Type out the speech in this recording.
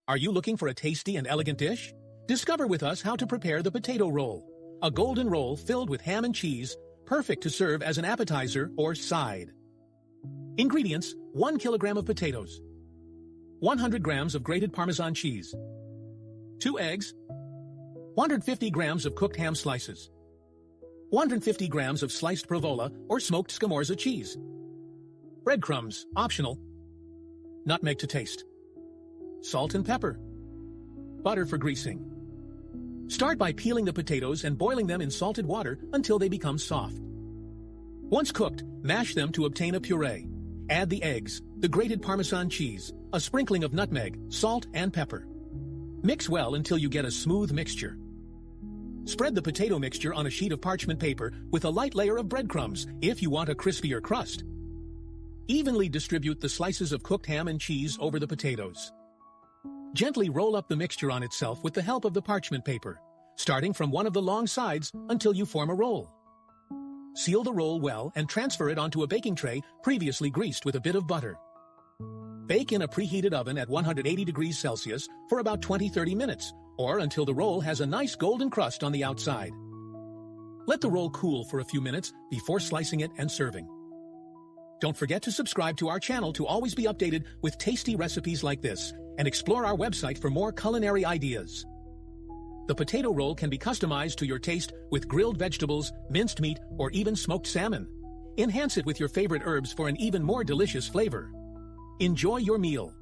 Are you looking for a tasty and elegant dish? Discover with us how to prepare the potato roll, a golden roll filled with ham and cheese, perfect to serve as an appetizer or side. Ingredients: 1 kilogram of potatoes, 100 grams of grated Parmesan cheese, 2 eggs, 150 grams of cooked ham slices, 150 grams of sliced provola or smoked scamorza cheese, breadcrumbs, optional, nutmeg to taste, salt and pepper, butter for greasing. Start by peeling the potatoes and boiling them in salted water until they become soft. Once cooked, mash them to obtain a puree. Add the eggs, the grated Parmesan cheese, a sprinkling of nutmeg, salt, and pepper. Mix well until you get a smooth mixture. Spread the potato mixture on a sheet of parchment paper with a light layer of breadcrumbs if you want a crispier crust. Evenly distribute the slices of cooked ham and cheese over the potatoes. Gently roll up the mixture on itself with the help of the parchment paper, starting from one of the long sides until you form a roll. Seal the roll well and transfer it onto a baking tray previously greased with a bit of butter. Bake in a preheated oven at 180 degrees Celsius for about 20-30 minutes, or until the roll has a nice golden crust on the outside. Let the roll cool for a few minutes before slicing it and serving. Don't forget to subscribe to our channel to always be updated with tasty recipes like this, and explore our website for more culinary ideas. The potato roll can be customized to your taste with grilled vegetables, minced meat, or even smoked salmon. Enhance it with your favorite herbs for an even more delicious flavor. Enjoy your meal.